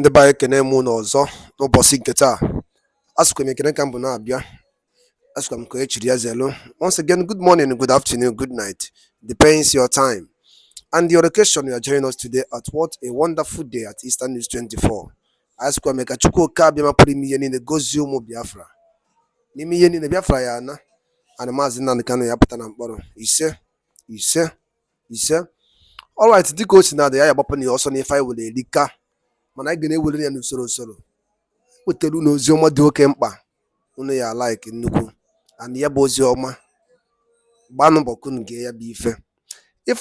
ndị be anyị ekene mụ n'ọzọ n'ụbọchị nke taa. Asụkwa m ekene ka m bụ na-abịa, asụkwa m ka echiri ya zelu. Once again, good morning, good afternoon, good night, depends your time and your occasion. You are joining us today at what a wonderful day at Eastern News 24. Asụkwa m ka Chukwu oke abịa mapụrụ ime ihe niile gozie ụmụ Biafra n'ime ihe niile Biafra ya na ana Mazi Nnamdi Kanu ya pụta na mkpọrọ ise. Alright, dịka o si na-adị ya gbapụ na ya ọsọ n'ife anyị were erika, mana anyị ga-ewere ya n'usoro wetara unu ozi ọma dị oke mkpa unu ya like nnukwu, and ya bụ ozi ọma gbanụ mbọ unu gee ya bụ ife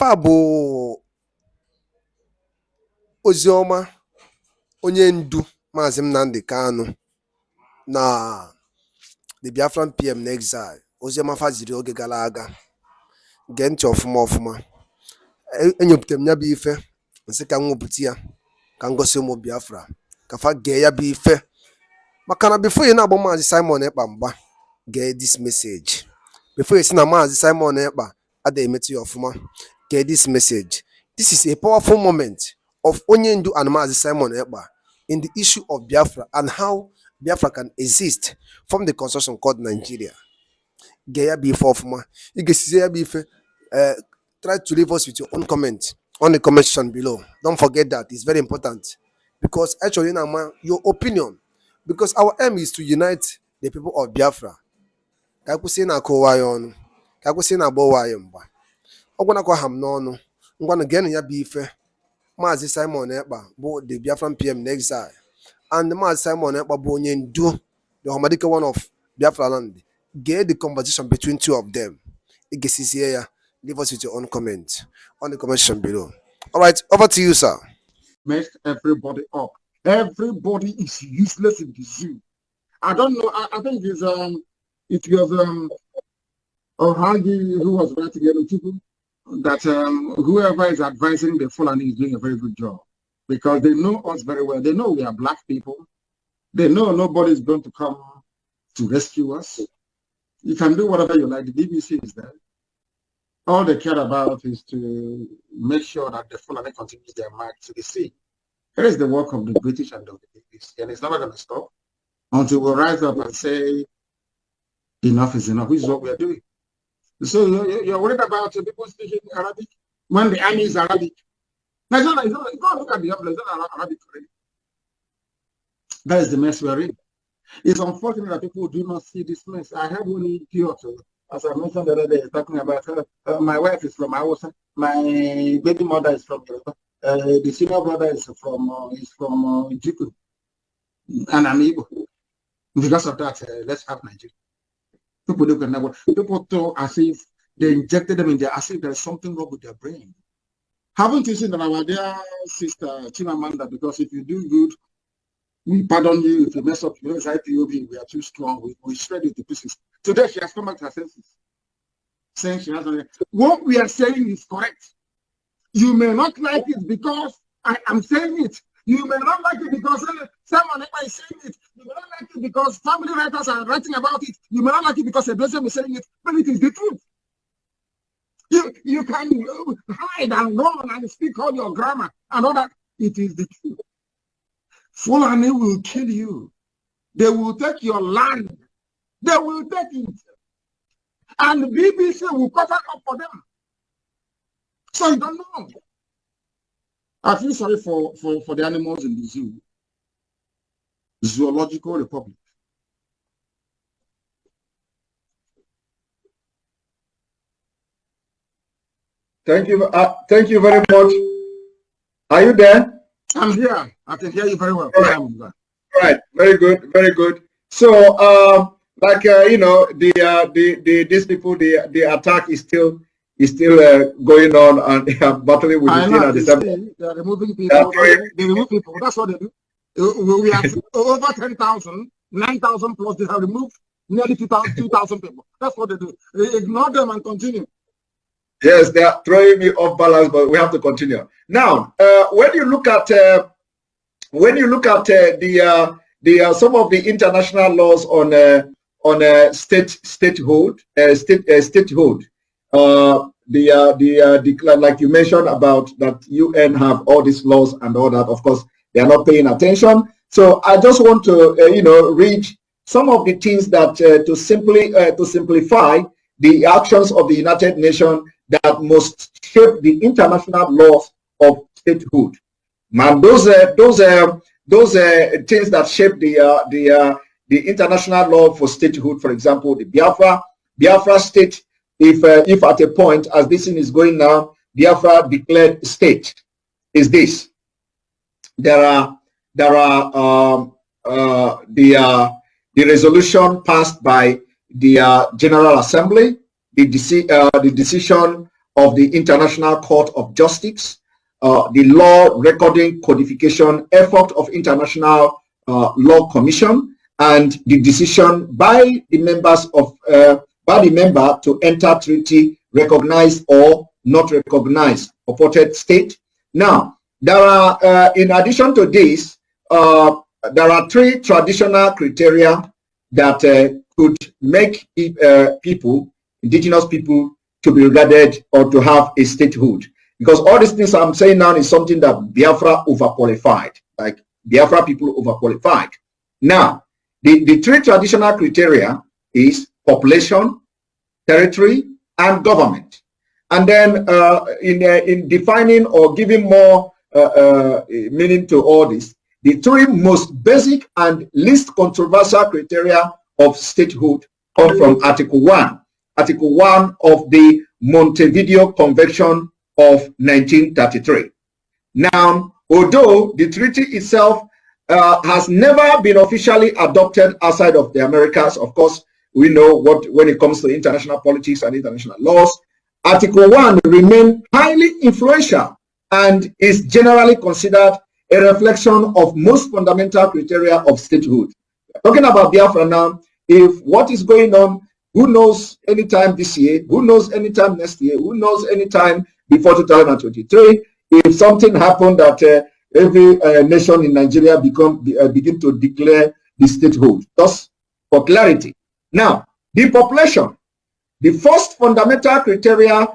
a bụ ozi ọma onye ndu Mazi Nnamdi Kanu na the Biafran PM na exile. Ozi ọma faziri oge gara aga, gee ntị ọfụma. Enyopụtara m ya bụ ife nsị ka nwepụta ya ka ngosi ụmụ Biafra ka fa gee ya bụ ife, maka na before you na-agba Mazi Simon Ekpa mgba, gee this message. Before you si na Mazi Simon Ekpa ada emetụ ya ọfụma, gee this message. This is a powerful moment of onye ndu and Mazi Simon Ekpa in the issue of Biafra and how Biafra can exist from the construction called Nigeria. Gee ya bụ ife ọfụma. Ị ga-esizi ya bụ ife. Try to leave us with your own comment on the comment section below. Don't forget that, it's very important, because actually now your opinion, because our aim is to unite the people of Biafra. Kakwusi na akọwa ya ọnụ, kakwusi na agbawa ya mgba. Ọgwana kwa ham n'ọnụ, ngwana genu ya bụ ife. Mazi Simon Ekpa bụ the Biafran PM in exile, and Mazi Simon Ekpa bụ onye ndu, the Homadike one of Biafra land. Get the conversation between two of them. Igesizie ya. Leave us with your own comment on the comment section below. All right, over to you, sir. Messed everybody up. Everybody is useless in the zoo. I don't know. I think it was Ohagi who was writing the people that whoever is advising the Fulani is doing a very good job, because they know us very well. They know we are black people. They know nobody is going to come to rescue us. You can do whatever you like. The BBC is there. All they care about is to make sure that the Fulani continues their march to the sea. That is the work of the British and the BBC, and it's never going to stop until we rise up and say, enough is enough. This is what we are doing. So you're worried about people speaking Arabic when the army is Arabic. Now, go and look at the Biafra, it's not Arabic already. That is the mess we are in. It's unfortunate that people do not see this mess. I had one idiot, as I mentioned the other day, talking about my wife is from Hausa, my baby mother is from Yoruba, the senior brother is from Jiku, and I'm Igbo. Because of that, let's have Nigeria. People look at that. People talk as if they injected them in there, as if there's something wrong with their brain. Haven't you seen that our dear sister Chimamanda? Because if you do good, we pardon you. If you mess up, it's IPOB, we are too strong. We shred it to pieces. Today she has come back to her senses, saying she has what we are saying is correct. You may not like it because I am saying it. You may not like it because someone is saying it. You may not like it because family writers are writing about it. You may not like it because a person is saying it, but it is the truth. You can hide and run and speak all your grammar and all that. It is the truth. Fulani will kill you. They will take your land. They will take it. And the BBC will cover up for them. So you don't know. I feel sorry for the animals in the zoo. Zoological Republic. Thank you very much. Are you there? I'm here. I can hear you very well. All right. Very good. So, these people, the attack is still going on, and they are battling with the thing at the same time. They are removing people. They remove people. That's what they do. We have over 10,000, 9,000 plus. They have removed nearly 2,000 people. That's what they do. They ignore them and continue. Yes, they are throwing me off balance, but we have to continue. Now, when you look at some of the international laws on statehood, like you mentioned about that UN have all these laws and all that. Of course, They are not paying attention. So I just want to, read some of the things that to simplify the actions of the United Nations that must shape the international laws of statehood. Man, those things that shape the international law for statehood, for example, the Biafra state. If at a point, as this thing is going now, Biafra declared state, is this: the resolution passed by the General Assembly, the decision of the International Court of Justice, the law recording codification effort of International Law Commission, and the decision by the members of by the member to enter treaty, recognize or not recognize purported state. Now, there are, in addition to this, there are 3 traditional criteria that could make people, indigenous people, to be regarded or to have a statehood. Because all these things I'm saying now is something that Biafra overqualified, like Biafra people overqualified. Now, the 3 traditional criteria is population, territory, and government. And then in defining or giving more meaning to all this, the 3 most basic and least controversial criteria of statehood come from Article 1. Article 1 of the Montevideo Convention of 1933. Now, although the treaty itself has never been officially adopted outside of the Americas, of course, we know what when it comes to international politics and international laws, Article 1 remains highly influential and is generally considered a reflection of most fundamental criteria of statehood. Talking about Biafra now, if what is going on, who knows anytime this year, who knows anytime next year, who knows anytime before 2023, if something happened that every nation in Nigeria begin to declare the statehood. Just for clarity. Now, the population, the first fundamental criterion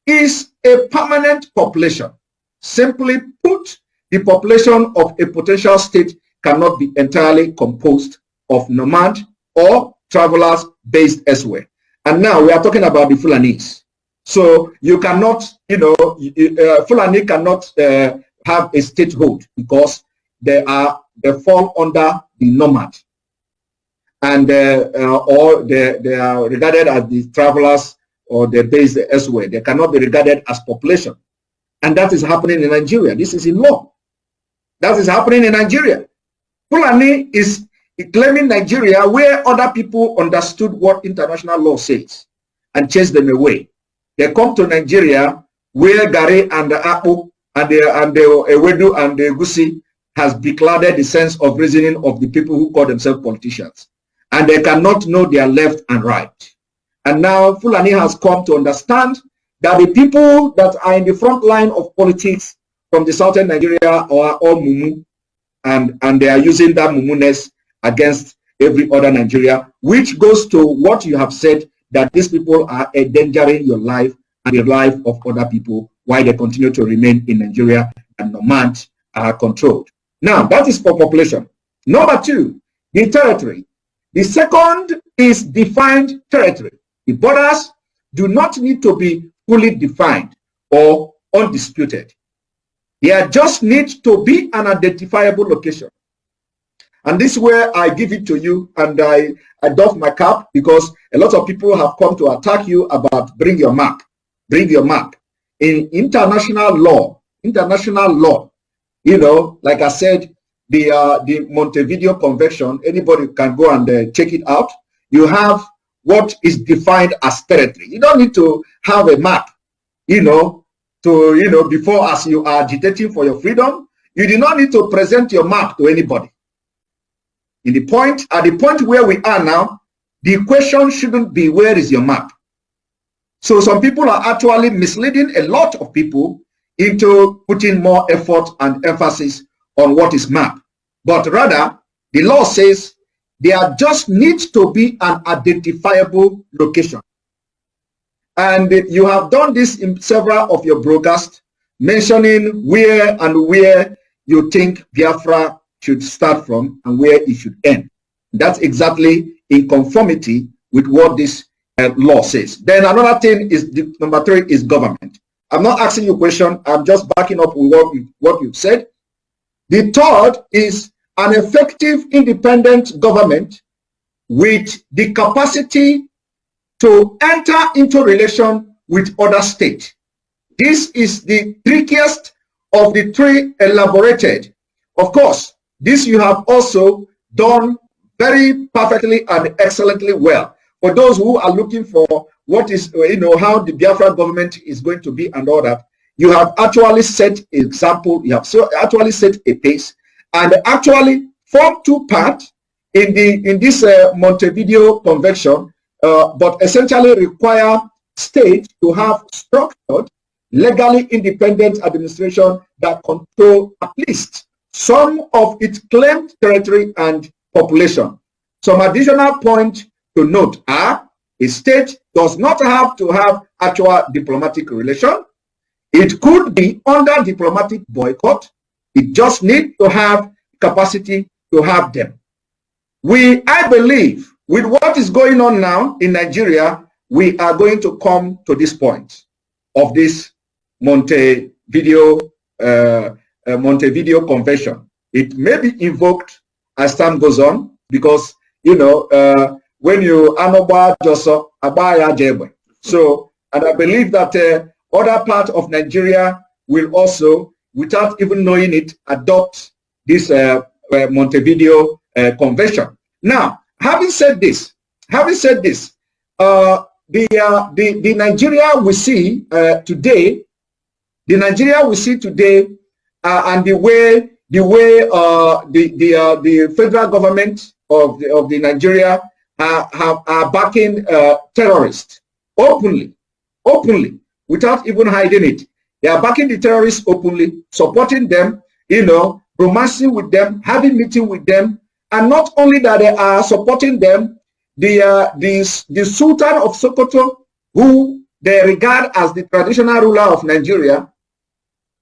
is a permanent population. Simply put, the population of a potential state cannot be entirely composed of nomad or travelers based elsewhere. And now we are talking about the Fulanese. So you cannot, Fulani cannot have a statehood because they fall under the nomad, and or they are regarded as the travelers or they're based elsewhere. They cannot be regarded as population. And that is happening in Nigeria. This is in law. That is happening in Nigeria. Fulani is claiming Nigeria where other people understood what international law says and chased them away. They come to Nigeria where Gare and the Apu and the Ewedu and the Gusi has beclouded the sense of reasoning of the people who call themselves politicians. And they cannot know their left and right. And now Fulani has come to understand that the people that are in the front line of politics from the southern Nigeria are all Mumu, and they are using that Mumuness against every other Nigeria, which goes to what you have said, that these people are endangering your life and the life of other people while they continue to remain in Nigeria and nomad are controlled. Now, that is for population. Number 2, the territory. The second is defined territory. The borders do not need to be fully defined or undisputed. They just need to be an identifiable location. And this is where I give it to you, and I doff my cap, because a lot of people have come to attack you about bring your map. Bring your map. In international law, like I said, the Montevideo Convention, anybody can go and check it out. You have what is defined as territory. You don't need to have a map, before as you are agitating for your freedom. You do not need to present your map to anybody. At the point where we are now, the question shouldn't be where is your map. So some people are actually misleading a lot of people into putting more effort and emphasis on what is map. But rather, the law says there just needs to be an identifiable location. And you have done this in several of your broadcasts mentioning where you think Biafra should start from and where it should end. That's exactly in conformity with what this law says. Then another thing is, number 3 is government. I'm not asking you a question. I'm just backing up with what you've said. The third is an effective independent government with the capacity to enter into relation with other states. This is the trickiest of the 3 elaborated. Of course, this you have also done very perfectly and excellently well. For those who are looking for what is, how the Biafra government is going to be and all that, you have actually set example, you have actually set a pace, and actually form 2 parts in this Montevideo Convention, but essentially require states to have structured, legally independent administration that control at least some of its claimed territory and population. Some additional point to note are: a state does not have to have actual diplomatic relation. It could be under diplomatic boycott. It just needs to have capacity to have them. I believe, with what is going on now in Nigeria, we are going to come to this point of this Montevideo Convention. It may be invoked as time goes on, because when you anoba joso abaya jebe. So, and I believe that other part of Nigeria will also, without even knowing it, adopt this Montevideo Convention. Now, having said this, the Nigeria we see today, and the way the federal government of the Nigeria are backing terrorists openly, without even hiding it. They are backing the terrorists openly, supporting them, romancing with them, having meeting with them, and not only that, they are supporting them. The Sultan of Sokoto, who they regard as the traditional ruler of Nigeria,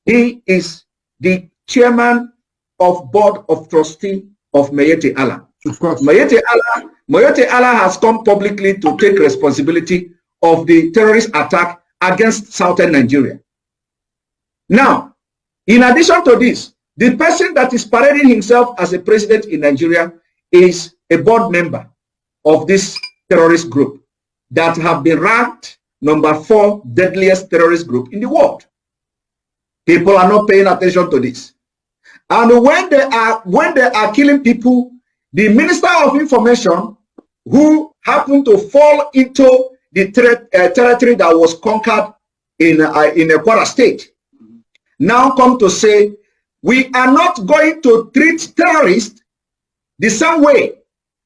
he is the chairman of board of trustee of Mayete Allah. Of course. Mayete Allah has come publicly to take responsibility of the terrorist attack against southern Nigeria. Now, in addition to this, the person that is parading himself as a president in Nigeria is a board member of this terrorist group that have been ranked number 4 deadliest terrorist group in the world. People are not paying attention to this. And when they are killing people, the Minister of Information, who happened to fall into the territory that was conquered in a Kwara state, now come to say, we are not going to treat terrorists the same way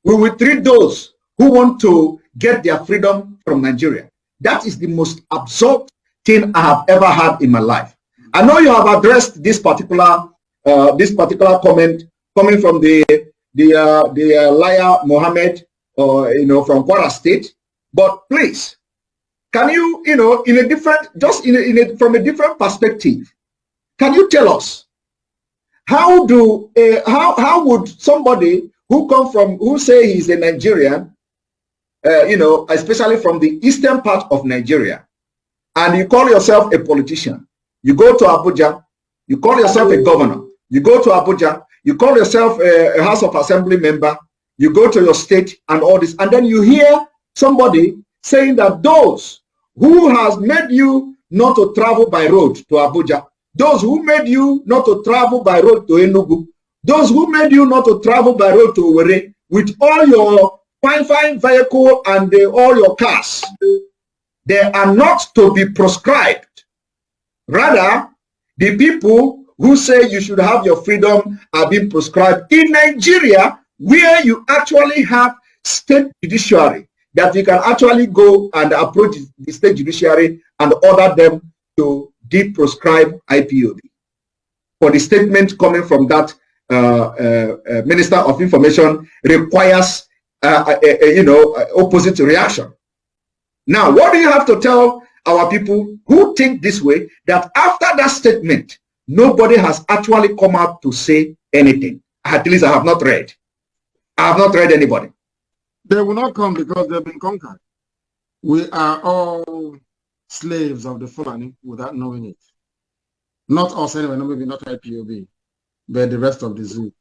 we will treat those who want to get their freedom from Nigeria. That is the most absurd thing I have ever had in my life. I know you have addressed this particular comment coming from the liar Mohammed, from Kwara State. But please, can you, in a different, from a different perspective, can you tell us how would somebody who say he's a Nigerian, especially from the eastern part of Nigeria, and you call yourself a politician, you go to Abuja, you call yourself a governor, you go to Abuja, you call yourself a House of Assembly member, you go to your state and all this, and then you hear somebody saying that those who has made you not to travel by road to Abuja, those who made you not to travel by road to Enugu, those who made you not to travel by road to Owerri, with all your fine vehicle and all your cars, they are not to be proscribed. Rather, the people who say you should have your freedom are being proscribed. In Nigeria, where you actually have state judiciary, that you can actually go and approach the state judiciary and order them to de-proscribe IPOB. For the statement coming from that Minister of Information requires opposite reaction. Now, what do you have to tell our people who think this way, that after that statement, nobody has actually come out to say anything. At least I have not read. I have not read anybody. They will not come because they've been conquered. We are all slaves of the Fulani without knowing it. Not us anyway, no, maybe not IPOB, but the rest of the zoo.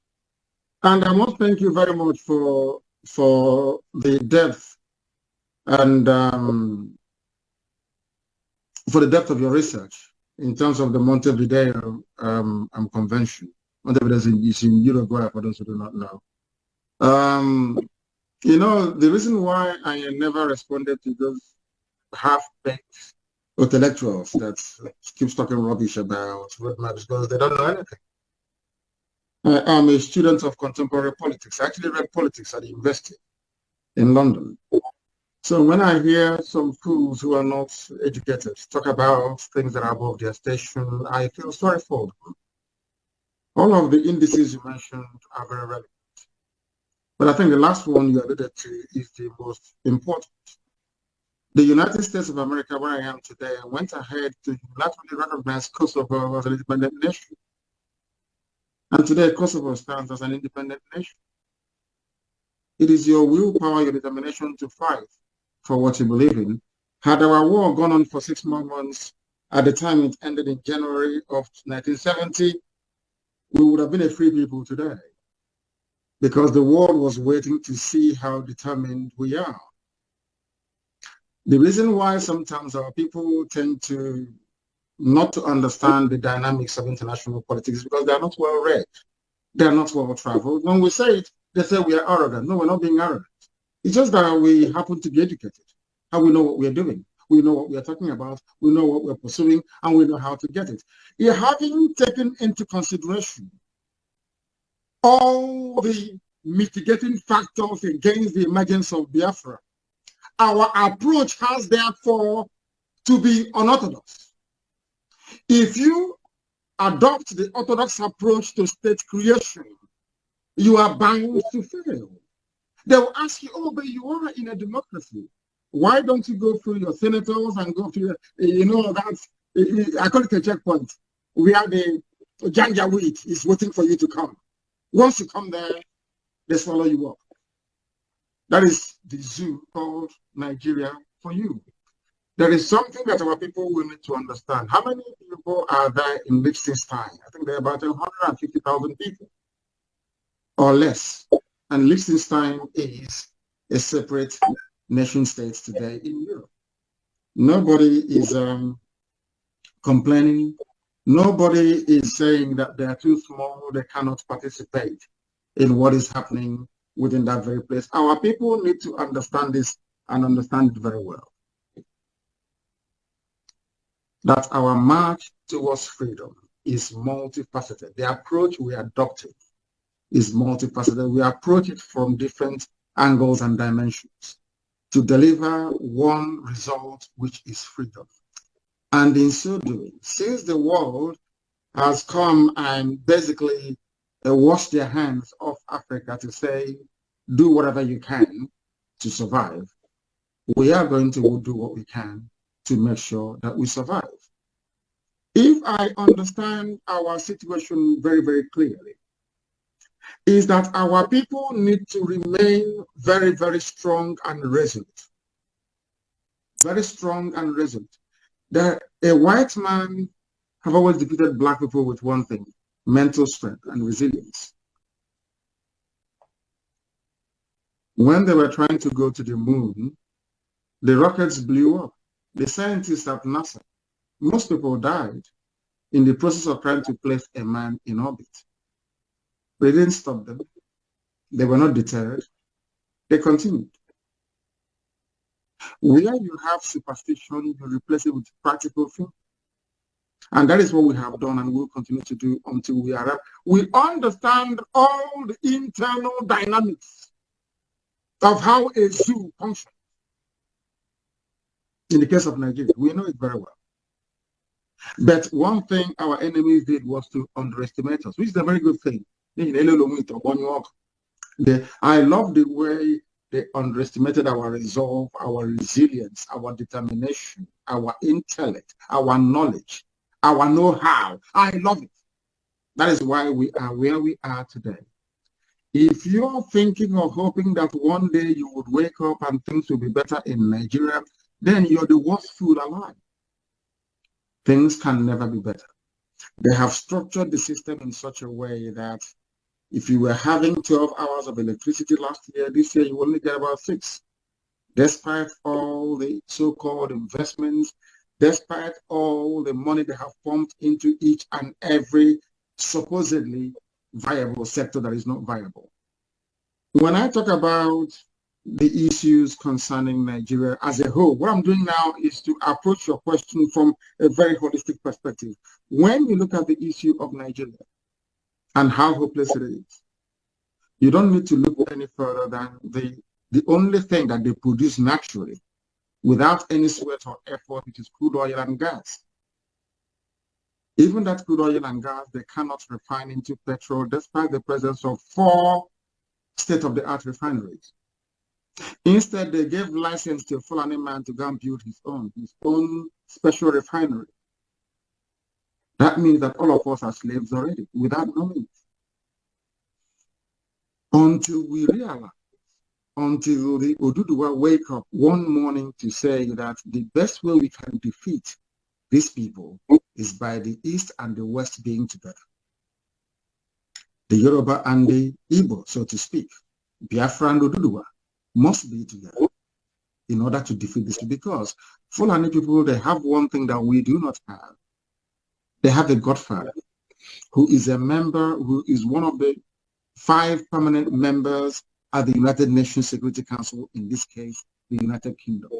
And I must thank you very much for the depth and for the depth of your research in terms of the Montevideo convention. Montevideo is in Uruguay, for those who do not know. You know, the reason why I never responded to those half-baked intellectuals that keeps talking rubbish about roadmaps because they don't know anything. I am a student of contemporary politics. I actually read politics at the university in London. So when I hear some fools who are not educated talk about things that are above their station, I feel sorry for them. All of the indices you mentioned are very relevant. But I think the last one you alluded to is the most important. The United States of America, where I am today, went ahead to unilaterally recognize Kosovo as an independent nation. And today, Kosovo stands as an independent nation. It is your willpower, your determination to fight for what you believe in. Had our war gone on for 6 more months, at the time it ended in January of 1970, we would have been a free people today, because the world was waiting to see how determined we are. The reason why sometimes our people tend to not to understand the dynamics of international politics is because they are not well read. They are not well traveled. When we say it, they say we are arrogant. No, we're not being arrogant. It's just that we happen to be educated. How we know what we're doing. We know what we're talking about. We know what we're pursuing, and we know how to get it. You're having taken into consideration all the mitigating factors against the emergence of Biafra. Our approach has therefore to be unorthodox. If you adopt the orthodox approach to state creation, you are bound to fail. They will ask you, oh, but you are in a democracy. Why don't you go through your senators and go through, you know, that's, I call it a checkpoint, where the Janjaweed is waiting for you to come. Once you come there, they swallow you up. That is the zoo called Nigeria for you. There is something that our people will need to understand. How many people are there in Liechtenstein? I think there are about 150,000 people or less. And Liechtenstein is a separate nation state today in Europe. Nobody is complaining. Nobody is saying that they are too small, they cannot participate in what is happening within that very place. Our people need to understand this and understand it very well. That our march towards freedom is multifaceted. The approach we adopted is multifaceted. We approach it from different angles and dimensions to deliver one result, which is freedom. And in so doing, since the world has come and basically washed their hands off Africa to say, do whatever you can to survive, we are going to do what we can to make sure that we survive. If I understand our situation very, very clearly, is that our people need to remain very, very strong and resolute. Very strong and resolute. That a white man have always defeated black people with one thing: mental strength and resilience. When they were trying to go to the moon, the rockets blew up. The scientists at NASA, most people died in the process of trying to place a man in orbit. They didn't stop them. They were not deterred. They continued. Where you have superstition, you replace it with practical things. And that is what we have done and will continue to do until we arrive. We understand all the internal dynamics of how a zoo functions. In the case of Nigeria, we know it very well. But one thing our enemies did was to underestimate us, which is a very good thing. I love the way They underestimated our resolve, our resilience, our determination, our intellect, our knowledge, our know-how. I love it. That is why we are where we are today. If you're thinking or hoping that one day you would wake up and things will be better in Nigeria, then you're the worst fool alive. Things can never be better. They have structured the system in such a way that if you were having 12 hours of electricity last year, this year you only get about 6. Despite all the so-called investments, despite all the money they have pumped into each and every supposedly viable sector that is not viable. When I talk about the issues concerning Nigeria as a whole, what I'm doing now is to approach your question from a very holistic perspective. When you look at the issue of Nigeria and how hopeless it is, you don't need to look any further than the only thing that they produce naturally without any sweat or effort, which is crude oil and gas. Even that crude oil and gas, they cannot refine into petrol despite the presence of 4 state-of-the-art refineries. Instead, they gave license to a Fulani man to go and build his own special refinery. That means that all of us are slaves already, without knowing it. Until we realize, until the Oduduwa wake up one morning to say that the best way we can defeat these people is by the East and the West being together. The Yoruba and the Igbo, so to speak, Biafra and Oduduwa, must be together in order to defeat this, because Fulani people, they have one thing that we do not have. They have a godfather who is a member, who is one of the 5 permanent members at the United Nations Security Council, in this case, the United Kingdom.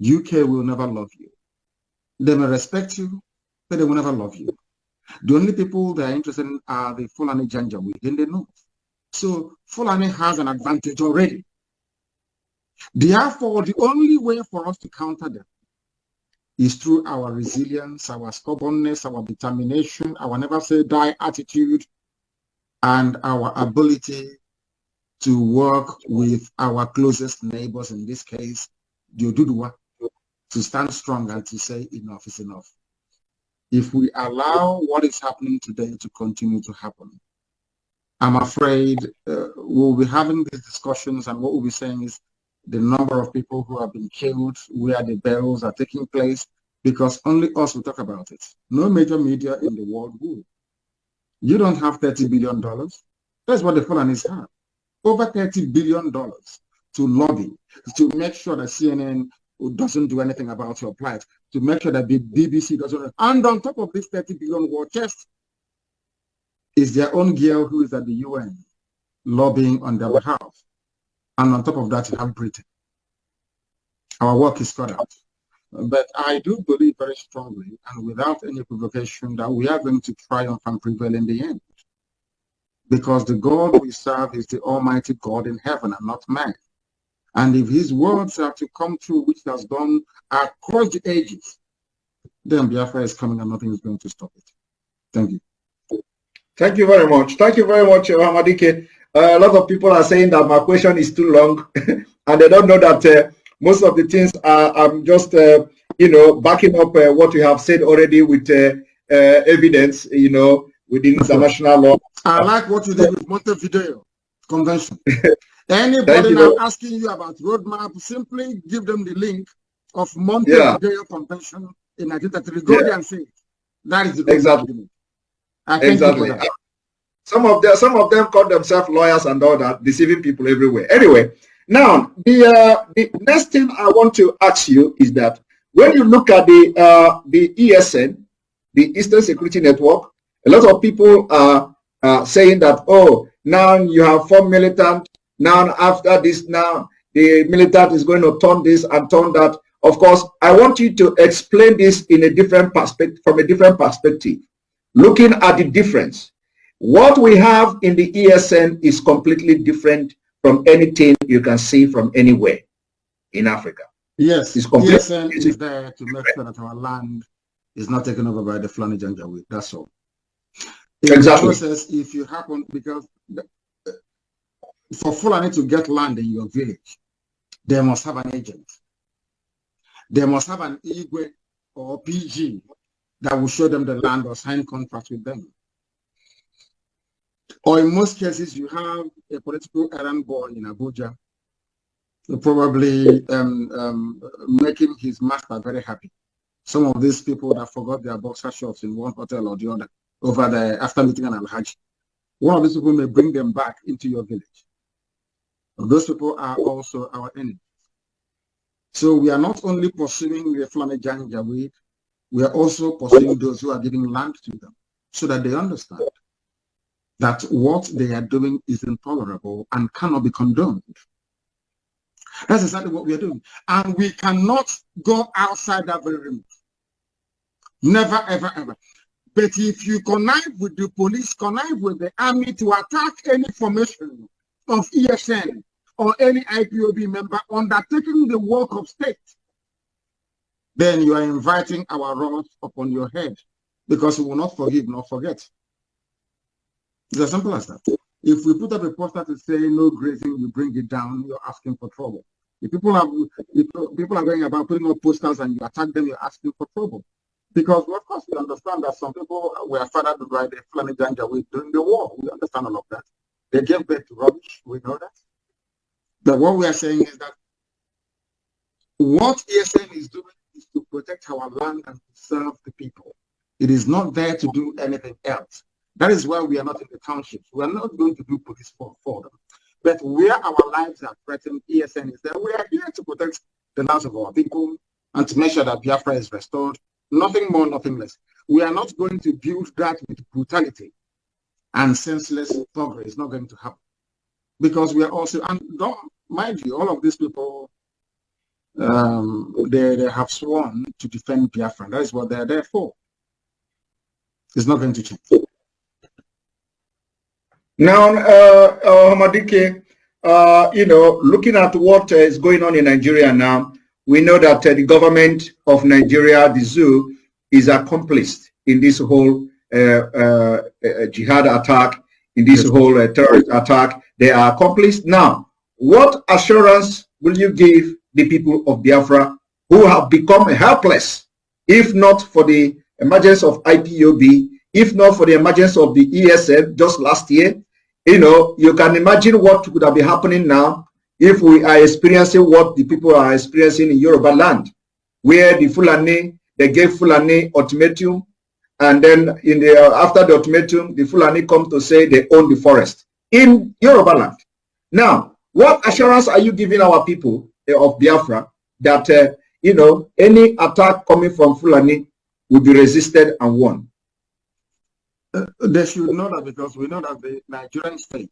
UK will never love you. They may respect you, but they will never love you. The only people they are interested in are the Fulani Janjaweed in the north. So Fulani has an advantage already. Therefore, the only way for us to counter them is through our resilience, our stubbornness, our determination, our never say die attitude, and our ability to work with our closest neighbors, in this case, the Oduduwa, to stand strong and to say enough is enough. If we allow what is happening today to continue to happen, I'm afraid we'll be having these discussions, and what we'll be saying is the number of people who have been killed, where the burials are taking place, because only us will talk about it. No major media in the world will. You don't have $30 billion. That's what the Fulanis have. Over $30 billion to lobby, to make sure that CNN doesn't do anything about your plight, to make sure that the BBC doesn't. And on top of this $30 billion war chest is their own girl who is at the UN lobbying on their behalf. And on top of that, you have Britain. Our work is cut out. But I do believe very strongly, and without any provocation, that we are going to triumph and prevail in the end. Because the God we serve is the Almighty God in heaven and not man. And if his words are to come true, which has done across the ages, then Biafra is coming and nothing is going to stop it. Thank you. Thank you very much. Thank you very much, Hamadike. A lot of people are saying that my question is too long, and they don't know that most of the things I'm just, backing up what you have said already with evidence, with the international law. I like what you did with Montevideo Convention. Anybody now asking you about roadmap, simply give them the link of Montevideo Convention in 1933. Go there and see it. That is the exactly. I thank you for that. Some of them call themselves lawyers and all that, deceiving people everywhere. Anyway, now the next thing I want to ask you is that when you look at the ESN, the Eastern Security Network, a lot of people are saying that, oh, now you have 4 militant. Now after this, now the militant is going to turn this and turn that. Of course, I want you to explain this in a different perspective, from a different perspective, looking at the difference. What we have in the ESN is completely different from anything you can see from anywhere in Africa. Yes, ESN is there to make sure that our land is not taken over by the Fulani Janjaweed. That's all. In the process, if you happen, because for Fulani to get land in your village, they must have an agent. They must have an Igwe or PG that will show them the land or sign contracts with them. Or in most cases, you have a political errand boy in Abuja, probably making his master very happy. Some of these people that forgot their boxer shorts in one hotel or the other over there after meeting an Alhaji, one of these people may bring them back into your village. Those people are also our enemies. So we are not only pursuing the Fulani Janjaweed, we are also pursuing those who are giving land to them so that they understand that what they are doing is intolerable and cannot be condoned. That's exactly what we are doing. And we cannot go outside that very limit. Never, ever, ever. But if you connive with the police, connive with the army to attack any formation of ESN or any IPOB member undertaking the work of state, then you are inviting our wrath upon your head, because we will not forgive nor forget. It's as simple as that. If we put up a poster to say no grazing, you bring it down, you're asking for trouble. If people are going about putting up posters and you attack them, you're asking for trouble. Because, of course, we understand that some people were fathered by the Fulani Janjaweed during the war. We understand all of that. They gave birth to rubbish. We know that. But what we are saying is that what ESN is doing is to protect our land and to serve the people. It is not there to do anything else. That is why we are not in the townships. We are not going to do police for them. But where our lives are threatened, ESN is there. We are here to protect the lives of our people and to make sure that Biafra is restored. Nothing more, nothing less. We are not going to build that with brutality and senseless thuggery. It's not going to happen. Because we are also, and don't mind you, all of these people, they have sworn to defend Biafra. That is what they are there for. It's not going to change. Now, Hamadike, looking at what is going on in Nigeria now, we know that the government of Nigeria, the zoo, is accomplished in this whole jihad attack, in this whole terrorist attack. They are accomplished. Now, what assurance will you give the people of Biafra who have become helpless, if not for the emergence of IPOB, if not for the emergence of the ESN just last year? You can imagine what could have been happening now if we are experiencing what the people are experiencing in Yoruba land, where the Fulani, they gave Fulani ultimatum, and then after the ultimatum, the Fulani come to say they own the forest in Yoruba land. Now, what assurance are you giving our people of Biafra that any attack coming from Fulani will be resisted and won? They should know that, because we know that the Nigerian state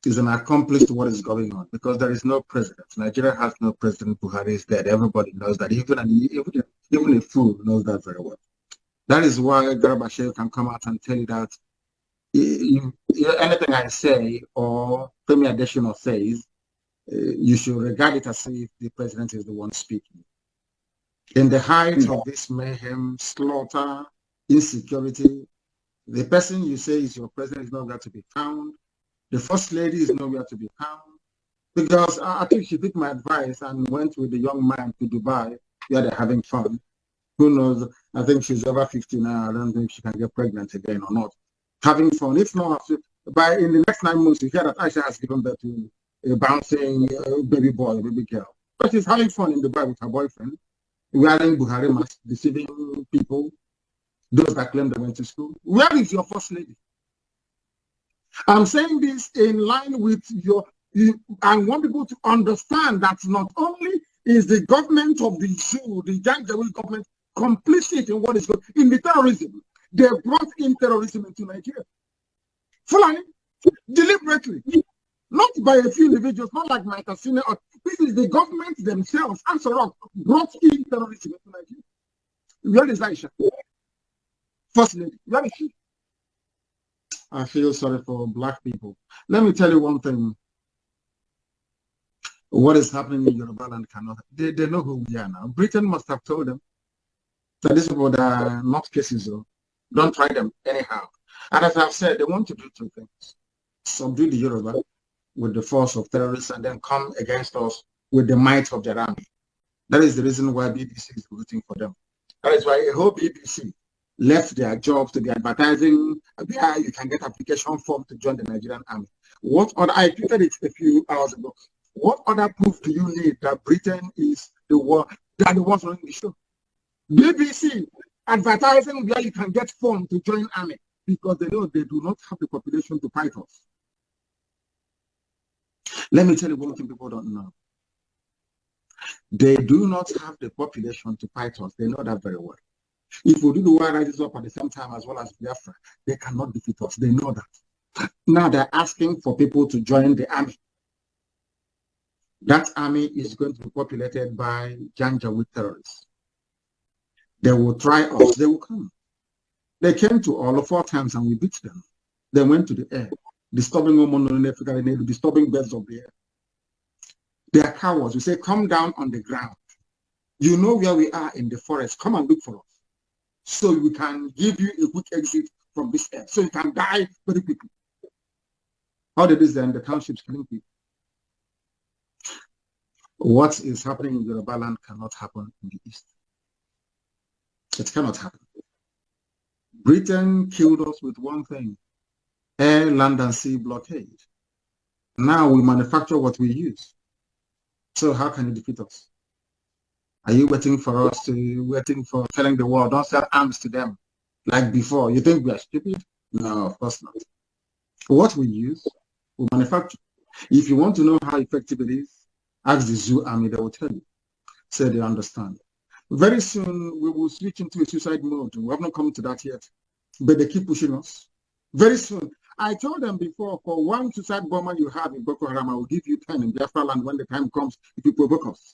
is an accomplice to what is going on, because there is no president. Nigeria has no president. Buhari is dead. Everybody knows that. Even a fool knows that very well. That is why Garabashev can come out and tell you that anything I say or Femi Adesina says, you should regard it as if the president is the one speaking. In the height of this mayhem, slaughter, insecurity, the person you say is your president is nowhere to be found. The first lady is nowhere to be found. Because I think she took my advice and went with the young man to Dubai, where they're having fun. Who knows? I think she's over 50 now. I don't think she can get pregnant again or not. Having fun. If not, in the next 9 months, you hear that Aisha has given birth to a bouncing baby boy, baby girl. But she's having fun in Dubai with her boyfriend, wearing Buhari masks, deceiving people, those that claim they went to school. Where is your first lady? I'm saying this in line with I want people to understand that not only is the government of the zoo, the Janjaweed government, complicit in what is going on in the terrorism. They brought in terrorism into Nigeria. Fulani, deliberately, not by a few individuals, not like Mike Asine. This is the government themselves, Ansarok, brought in terrorism into Nigeria. Where is Aisha? First lady, where is she? I feel sorry for black people. Let me tell you one thing. What is happening in Yoruba land cannot. They know who we are now. Britain must have told them that these people that are not cases, though. Don't try them anyhow. And as I've said, they want to do two things: subdue the Yoruba with the force of terrorists and then come against us with the might of their army. That is the reason why BBC is rooting for them. That is why a whole BBC left their jobs to be advertising where you can get application form to join the Nigerian army. What other, I tweeted it a few hours ago. What other proof do you need that Britain is the one, they are the ones running the show? BBC advertising where you can get form to join army because they know they do not have the population to fight us. Let me tell you one thing people don't know. They do not have the population to fight us. They know that very well. If we do the war rises up at the same time as well as Biafra, they cannot defeat us. They know that. Now they're asking for people to join the army. That army is going to be populated by Janjaweed terrorists. They will try us. They will come. They came to all 4 times and we beat them. They went to the air, disturbing disturbing birds of the air. They are cowards. We say, come down on the ground. You know where we are in the forest. Come and look for us. So we can give you a quick exit from this air. So you can die very quickly. How did this then? The townships killing people. What is happening in Yoruba land cannot happen in the East. It cannot happen. Britain killed us with one thing: air, land, and sea blockade. Now we manufacture what we use. So how can you defeat us? Are you waiting for us to telling the world, don't sell arms to them like before? You think we are stupid? No, of course not. What we use, we manufacture. If you want to know how effective it is, ask the zoo army, they will tell you. So they understand. Very soon we will switch into a suicide mode. We have not come to that yet, but they keep pushing us. Very soon. I told them before, for one suicide bomber you have in Boko Haram, I will give you 10 in Biafra land when the time comes if you provoke us.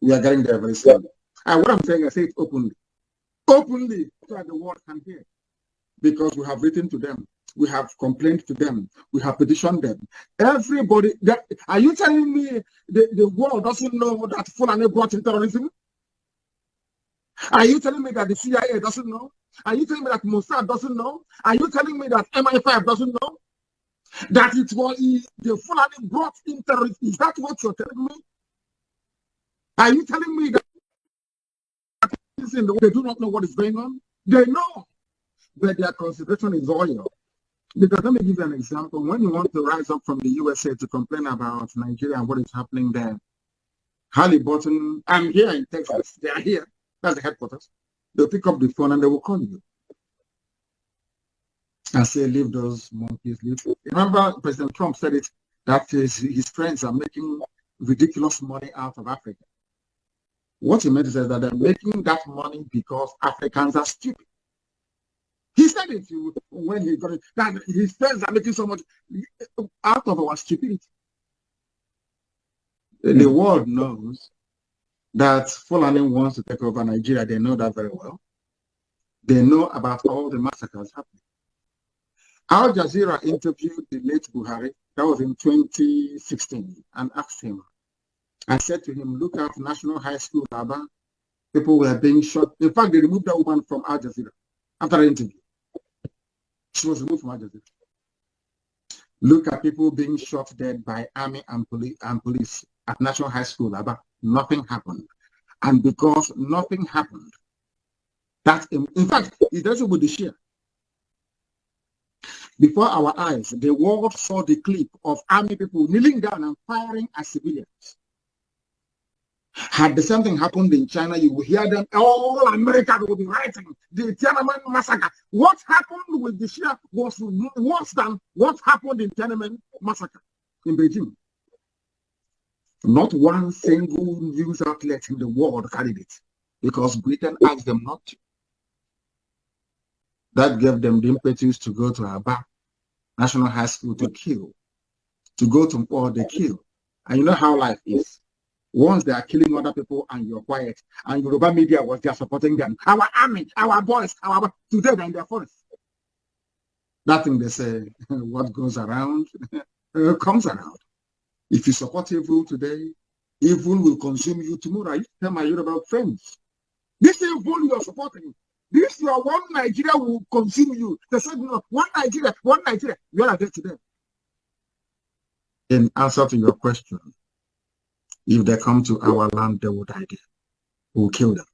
We are getting there very soon. And what I'm saying, I say it openly. Openly, so that the world can hear. Because we have written to them. We have complained to them. We have petitioned them. Everybody, are you telling me the world doesn't know that Fulani brought in terrorism? Are you telling me that the CIA doesn't know? Are you telling me that Mossad doesn't know? Are you telling me that MI5 doesn't know? That it was the Fulani brought in terrorists? Is that what you're telling me? Are you telling me that they do not know what is going on? They know, but their consideration is oil. Because let me give you an example. When you want to rise up from the USA to complain about Nigeria and what is happening there, Halliburton, I'm here in Texas. They are here. That's the headquarters. They'll pick up the phone and they will call you and say, leave those monkeys, leave. Remember, President Trump said it, that his friends are making ridiculous money out of Africa. What he meant is that they're making that money because Africans are stupid. He said it when he got it, that his friends are making so much out of our stupidity. The world knows that Fulani wants to take over Nigeria. They know that very well. They know about all the massacres happening. Al Jazeera interviewed the late Buhari, that was in 2016, and asked him, I said to him, look at National High School, Aba. People were being shot. In fact, they removed that woman from Al Jazeera after the interview. She was removed from Al Jazeera. Look at people being shot dead by army and police at National High School, Aba. Nothing happened. And because nothing happened, that in fact, it doesn't with the Shia. Before our eyes, the world saw the clip of army people kneeling down and firing at civilians. Had the same thing happened in China, you will hear them, all America will be writing the Tiananmen massacre. What happened with the Shia was worse than what happened in Tiananmen massacre in Beijing. Not one single news outlet in the world carried it because Britain asked them not to. That gave them the impetus to go to Aba National High School to kill, to go to war, they kill. And you know how life is. Once they are killing other people and you're quiet, and Yoruba media was there supporting them. Our army, our boys, today they're in their forest. That thing they say, what goes around comes around. If you support evil today, evil will consume you tomorrow. I used to tell my Yoruba friends, this evil you are supporting, this your one Nigeria will consume you. They said, no, one Nigeria, where are they today? in answer to your question, if they come to our land, they will die there. We'll kill them.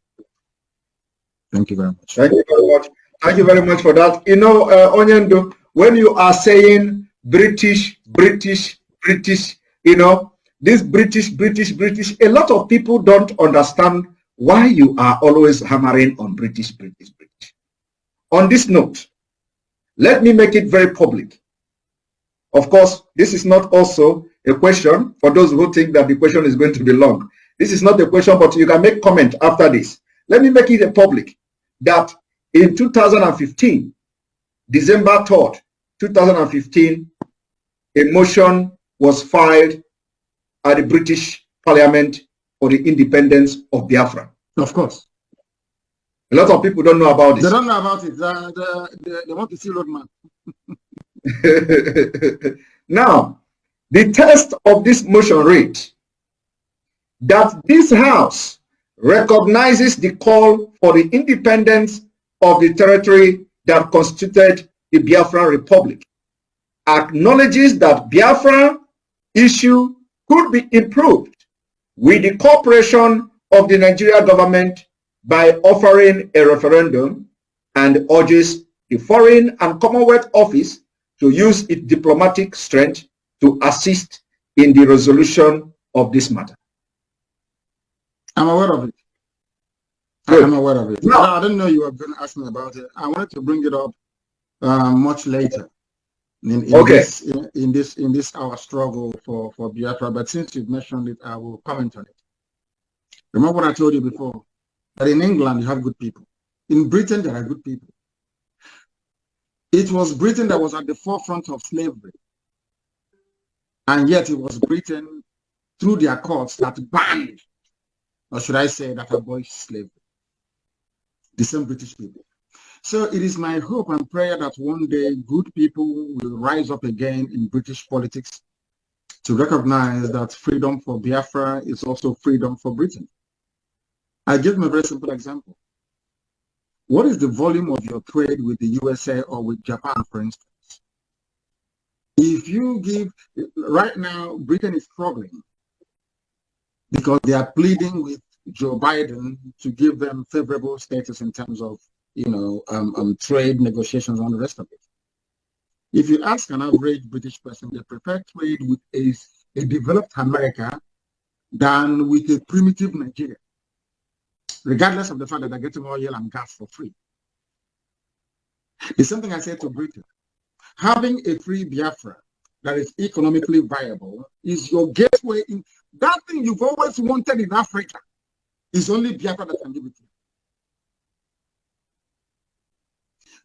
Thank you very much. Thank you very much. Thank you very much for that. You know, Onyendo, when you are saying British, you know, this British, a lot of people don't understand why you are always hammering on British. On this note, let me make it very public. Of course, this is not also a question for those who think that the question is going to be long. This is not a question, but you can make comment after this. Let me make it a public that in 2015, December 3rd, 2015, a motion was filed at the British Parliament for the independence of Biafra. Of course. A lot of people don't know about this. They don't know about it. They want to see roadmap. Now, the text of this motion reads that this House recognizes the call for the independence of the territory that constituted the Biafran Republic, acknowledges that Biafra issue could be improved with the cooperation of the Nigeria government by offering a referendum, and urges the Foreign and Commonwealth Office to use its diplomatic strength to assist in the resolution of this matter. I'm aware of it. Good. I'm aware of it. No, I didn't know you were going to ask me about it. I wanted to bring it up much later in this our struggle for Biafra. But since you've mentioned it, I will comment on it. Remember what I told you before, that in England you have good people. In Britain there are good people. It was Britain that was at the forefront of slavery. And yet it was Britain, through their courts, that banned, or should I say, that abolished slavery. The same British people. So it is my hope and prayer that one day good people will rise up again in British politics to recognize that freedom for Biafra is also freedom for Britain. I give them a very simple example. What is the volume of your trade with the USA or with Japan, for instance? If you give, right now, Britain is struggling because they are pleading with Joe Biden to give them favorable status in terms of, trade negotiations and the rest of it. If you ask an average British person, they prefer trade with a developed America than with a primitive Nigeria, regardless of the fact that they're getting oil and gas for free. The same thing I said to Britain. Having a free Biafra that is economically viable is your gateway in that thing you've always wanted in Africa. Is only Biafra that can give it to you.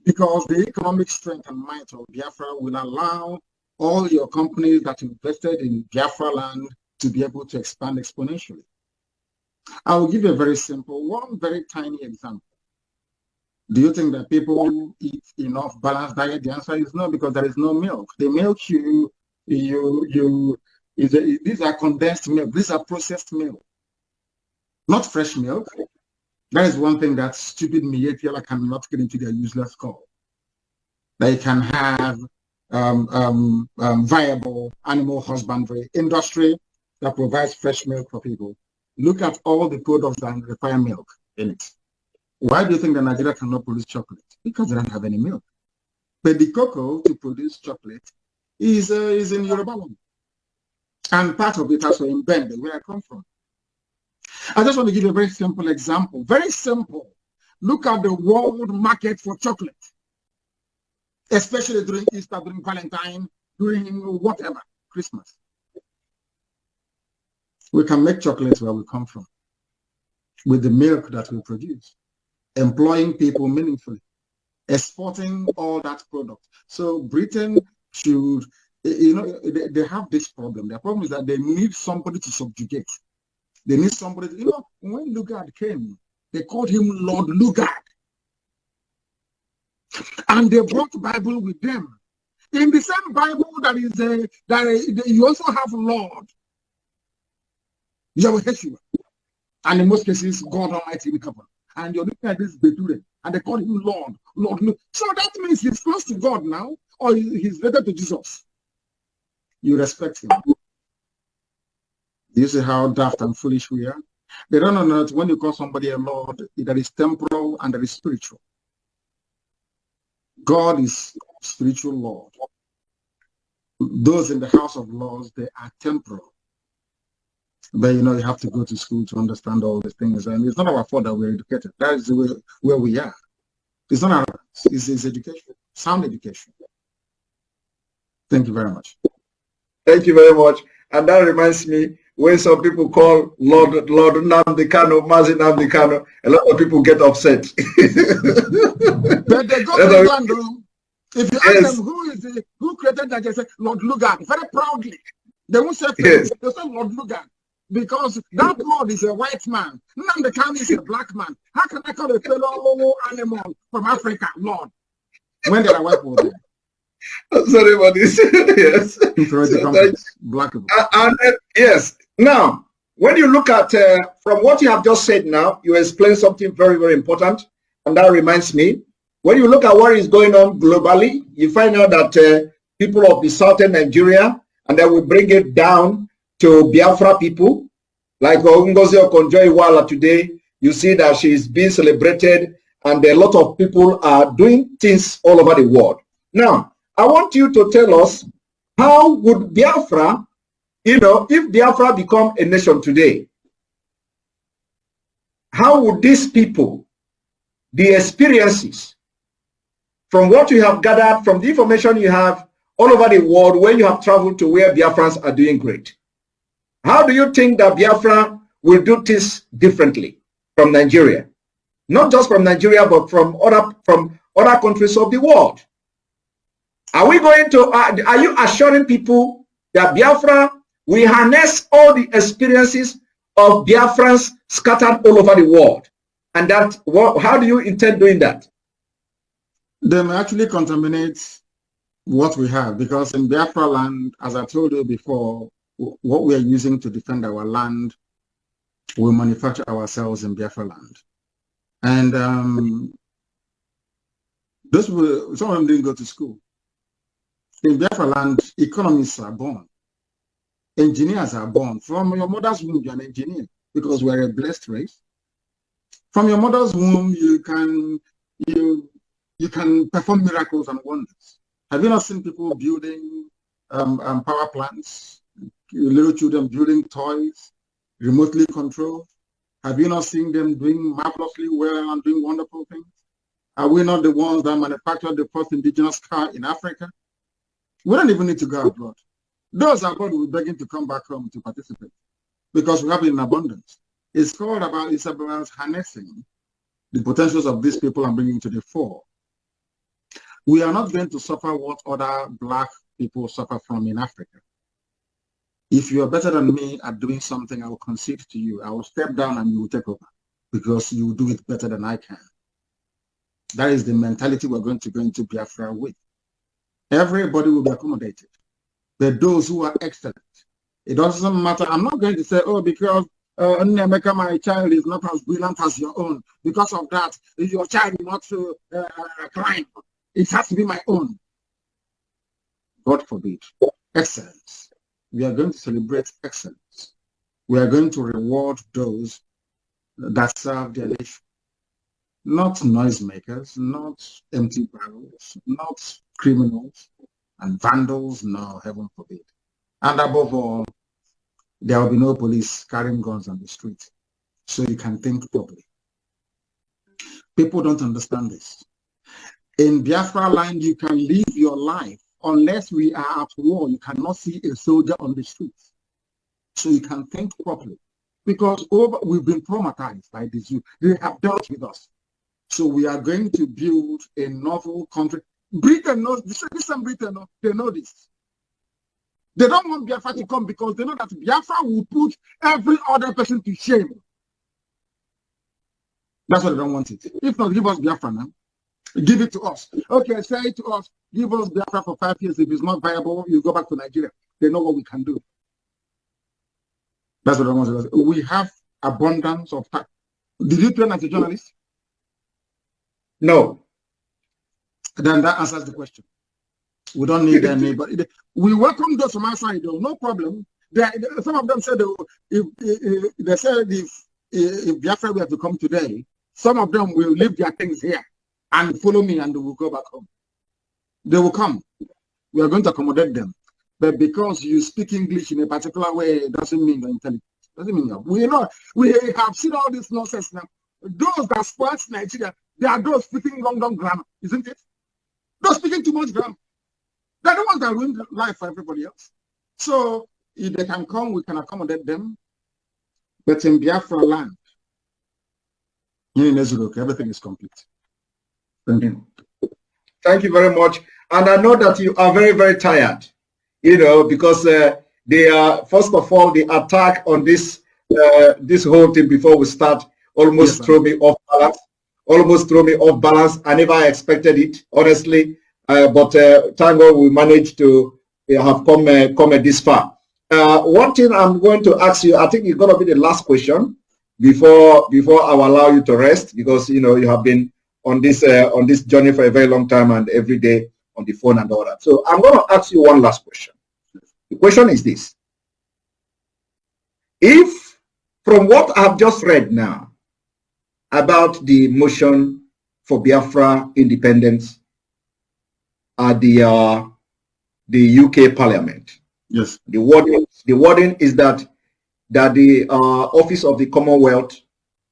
Because the economic strength and might of Biafra will allow all your companies that invested in Biafra land to be able to expand exponentially. I will give you a very simple, one very tiny example. Do you think that people eat enough balanced diet? The answer is no, because there is no milk. The milk these are condensed milk. These are processed milk, not fresh milk. That is one thing that stupid Mietiala cannot get into their useless call. They can have viable animal husbandry industry that provides fresh milk for people. Look at all the products that require milk in it. Why do you think that Nigeria cannot produce chocolate? Because they don't have any milk. But the cocoa to produce chocolate is in Yoruba land. And part of it also in Bende, where I come from. I just want to give you a very simple example. Very simple. Look at the world market for chocolate. Especially during Easter, during Valentine, during whatever, Christmas. We can make chocolate where we come from with the milk that we produce, employing people meaningfully, exporting all that product. So Britain should, they have this problem. The problem is that they need somebody to subjugate. They need somebody, when Lugard came, they called him Lord Lugard. And they brought the Bible with them. In the same Bible you also have Lord. Yahweh, and in most cases, God Almighty in heaven. And you're looking at this Beture, and they call him Lord. So that means he's close to God now, or he's related to Jesus. You respect him. You see how daft and foolish we are? They don't know that when you call somebody a Lord, there is temporal and there is spiritual. God is spiritual Lord. Those in the house of laws, they are temporal. But you know, you have to go to school to understand all these things. And it's not our fault that we're educated. That is the way where we are. It's not our, it's education, sound education. Thank you very much. Thank you very much. And that reminds me, when some people call Lord Nnamdi Kanu, Mazi Nnamdi Kanu, a lot of people get upset. But they go to England, though. If you ask them who created that, they say Lord Lugard, very proudly. They won't say Pharaoh, they say Lord Lugard. Because that Lord is a white man. Nnamdi Kanu is a black man. How can I call a fellow animal from Africa Lord? When there are white people there. Sorry about this. Yes. So black people. Yes. Now, when you look at, from what you have just said now, you explained something very, very important. And that reminds me, when you look at what is going on globally, you find out that people of the southern Nigeria, and then we bring it down to Biafra people, like Ngozi Okonjo-Iweala today, you see that she is being celebrated, and a lot of people are doing things all over the world. Now, I want you to tell us, how would Biafra, you know, if Biafra become a nation today, how would these people, the experiences, from what you have gathered, from the information you have all over the world, when you have traveled to where Biafrans are doing great, how do you think that Biafra will do this differently from Nigeria? Not just from Nigeria, but from other countries of the world. Are we going to, are you assuring people that Biafra will harness all the experiences of Biafrans scattered all over the world? And that, how do you intend doing that? They may actually contaminate what we have, because in Biafra land, as I told you before, what we are using to defend our land, we manufacture ourselves in Biafra land. And those people, some of them didn't go to school. In Biafra land, economists are born. Engineers are born. From your mother's womb, you're an engineer, because we're a blessed race. From your mother's womb, you can perform miracles and wonders. Have you not seen people building power plants? Little children building toys, remotely controlled? Have you not seen them doing marvelously well and doing wonderful things? Are we not the ones that manufactured the first indigenous car in Africa? We don't even need to go abroad. Those abroad will be begging to come back home to participate, because we have it in abundance. It's about harnessing the potentials of these people and bringing to the fore. We are not going to suffer what other black people suffer from in Africa. If you are better than me at doing something, I will concede to you. I will step down and you will take over, because you will do it better than I can. That is the mentality we're going to go into Biafra with. Everybody will be accommodated. But those who are excellent, it doesn't matter. I'm not going to say, oh, because Nnamdi, my child is not as brilliant as your own. Because of that, your child is not climb. It has to be my own. God forbid. Excellence. We are going to celebrate excellence. We are going to reward those that serve their nation. Not noisemakers, not empty barrels, not criminals and vandals, no, heaven forbid. And above all, there will be no police carrying guns on the street, so you can think properly. People don't understand this. In Biafra land, you can live your life. Unless we are at war, you cannot see a soldier on the streets. So you can think properly. Because we've been traumatized by this youth. They have dealt with us. So we are going to build a novel country. Britain knows this. Britain, they know this. They don't want Biafra to come because they know that Biafra will put every other person to shame. That's why they don't want it. If not, give us Biafra now. Give it to us. Okay, say it to us. Give us Biafra for 5 years. If it's not viable, you go back to Nigeria. They know what we can do. That's what I want to say. We have abundance of time. Did you train as a journalist? No. Then that answers the question. We don't need anybody. We welcome those from outside, though. No problem. Some of them said if Biafra were to come today, some of them will leave their things here and follow me, and they will go back home. They will come. We are going to accommodate them. But because you speak English in a particular way, it doesn't mean you're intelligent. Doesn't mean you're. We have seen all this nonsense now. Those that spoil Nigeria, they are those speaking long grammar, isn't it? Those speaking too much grammar. They're the ones that ruin life for everybody else. So if they can come, we can accommodate them. But in Biafra land, in Ezurok, everything is complete. Thank you. Thank you very much. And I know that you are very, very tired, you know, because they are, first of all, the attack on this this whole thing before we start almost threw me off balance. Almost threw me off balance. I never expected it, honestly. But thank God we managed to have come this far. One thing I'm going to ask you, I think it's going to be the last question before I will allow you to rest, because you know you have been on this journey for a very long time and every day on the phone and all that. So I'm going to ask you one last question. The question is this: if from what I've just read now about the motion for Biafra independence at the UK Parliament, yes, the wording is that the Office of the Commonwealth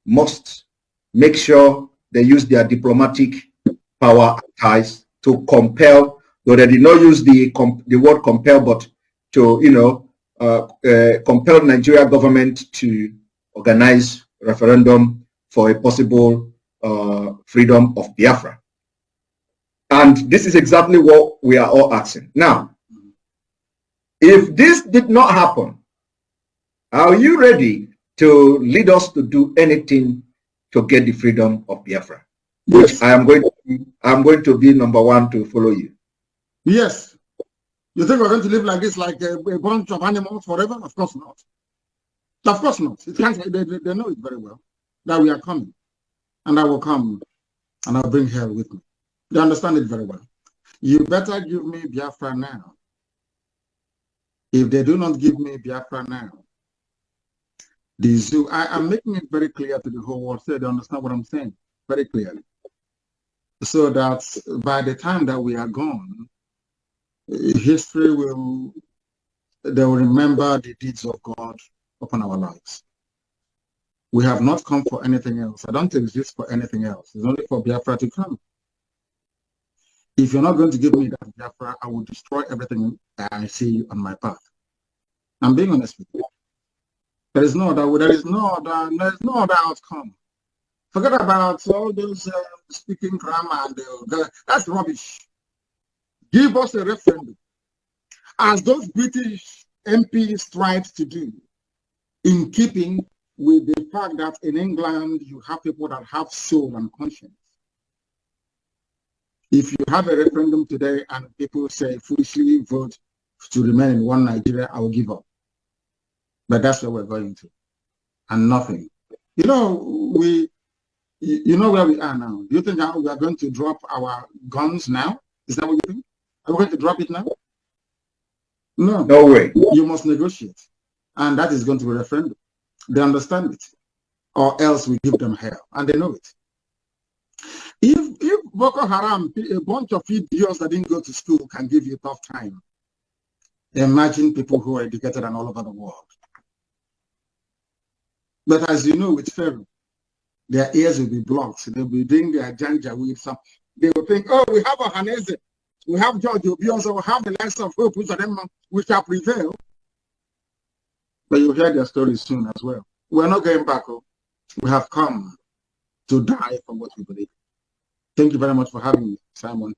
must make sure they use their diplomatic power and ties to compel, though they did not use the word compel, but to, you know, compel Nigeria government to organize referendum for a possible freedom of Biafra. And this is exactly what we are all asking. Now, if this did not happen, are you ready to lead us to do anything to get the freedom of Biafra? Yes. Which I'm going to be number one to follow you. Yes. You think we're going to live like this, like a bunch of animals forever? Of course not. Of course not. It can't, they know it very well that we are coming, and I will come, and I'll bring hell with me. They understand it very well. You better give me Biafra now. If they do not give me Biafra now, the zoo, I am making it very clear to the whole world so they understand what I'm saying very clearly. So that by the time that we are gone, history they will remember the deeds of God upon our lives. We have not come for anything else. I don't exist for anything else. It's only for Biafra to come. If you're not going to give me that Biafra, I will destroy everything that I see on my path. I'm being honest with you. There is no other outcome. Forget about all those speaking grammar and that's rubbish. Give us a referendum, as those British MPs tried to do, in keeping with the fact that in England you have people that have soul and conscience. If you have a referendum today and people say foolishly vote to remain in one Nigeria, I will give up. But that's where we're going to, and nothing. You know, you know where we are now. Do you think we are going to drop our guns now? Is that what you think? Are we going to drop it now? No. No way. You must negotiate, and that is going to be a referendum. They understand it, or else we give them hell, and they know it. If Boko Haram, a bunch of idiots that didn't go to school, can give you a tough time, imagine people who are educated and all over the world. But as you know, with Pharaoh, their ears will be blocked. They'll be doing their janja with some. They will think, oh, we have a Hanese, we have George Obiozo, we have the likes of Hope, which of them we shall prevail. But you'll hear their stories soon as well. We're not going back. Oh. We have come to die for what we believe. Thank you very much for having me, Simon.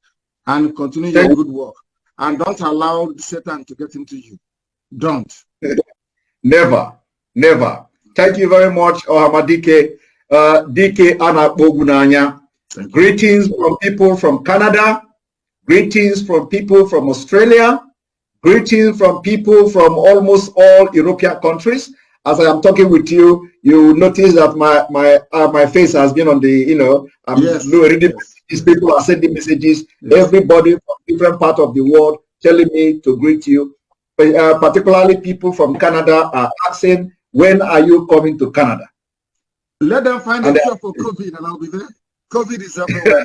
And continue your good work. And don't allow Satan to get into you. Don't. Never. Never. Thank you very much, Ohamadike. DK Ana Bogunanya. Greetings from people from Canada. Greetings from people from Australia. Greetings from people from almost all European countries. As I am talking with you, you notice that my face has been on the, you know, I'm reading messages. People are sending messages. Everybody from different parts of the world telling me to greet you. particularly people from Canada, are asking, when are you coming to Canada? Let them find a cure for COVID and I'll be there. COVID is everywhere.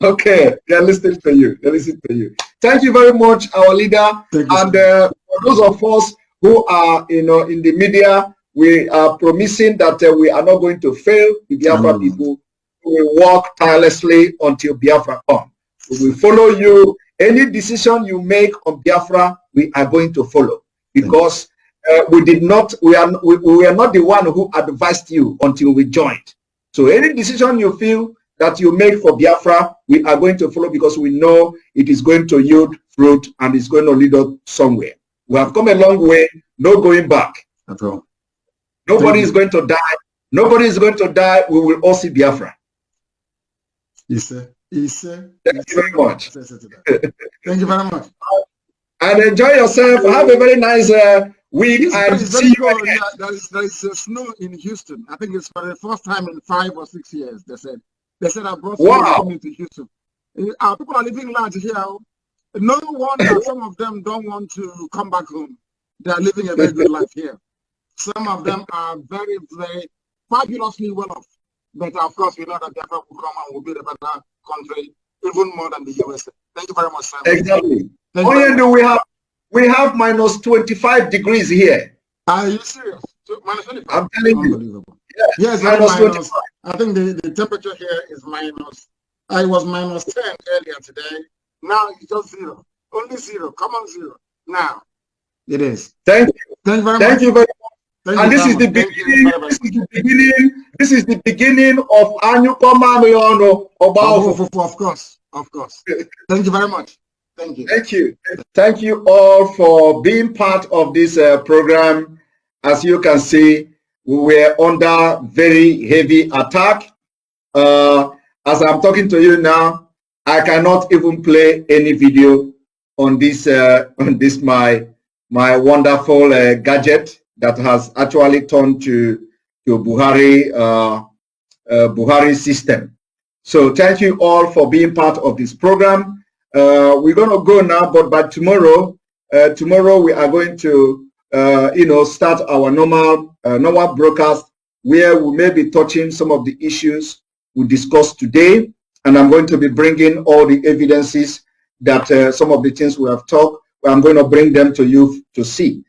Okay, they're listening to you. They're listening to you. Thank you very much, our leader. And for those of us who are, in the media, we are promising that we are not going to fail the Biafra people. We will work tirelessly until Biafra comes. We will follow you. Any decision you make on Biafra, we are going to follow, because we are not the one who advised you until we joined. So any decision you feel that you make for Biafra, we are going to follow, because we know it is going to yield fruit and it's going to lead us somewhere. We have come a long way, no going back. That's all. Nobody is going to die. Nobody is going to die. We will all see Biafra. Yes, sir. Yes, sir. Thank you very much. Thank you very much. And enjoy yourself. Have a very nice week. And see you again. Yeah, there is snow in Houston. I think it's for the first time in 5 or 6 years. They said I brought snow to Houston. Our people are living large here. No wonder some of them don't want to come back home. They are living a very good life here. Some of them are very, very fabulously well off. But of course, we know that Biafra will come and will be a better country, even more than the USA. Thank you very much, Simon. Exactly. We have minus 25 degrees here. Are you serious? Minus 25? I'm telling you. Yes, minus 25. I think the temperature here is minus. I was minus 10 earlier today. Now it's just 0. Only 0. Come on, 0. Now it is. Thank you. Thank you very much. Thank you very much. And this is the beginning. This is the beginning of Annual Command. Of course. Thank you very much. Thank you. Thank you. Thank you all for being part of this program. As you can see, we were under very heavy attack. As I'm talking to you now, I cannot even play any video on this my wonderful gadget that has actually turned to Buhari system. So thank you all for being part of this program. We're going to go now, but by tomorrow we are going to start our normal broadcast, where we may be touching some of the issues we discussed today, and I'm going to be bringing all the evidences that some of the things we have talked. I'm going to bring them to you to see.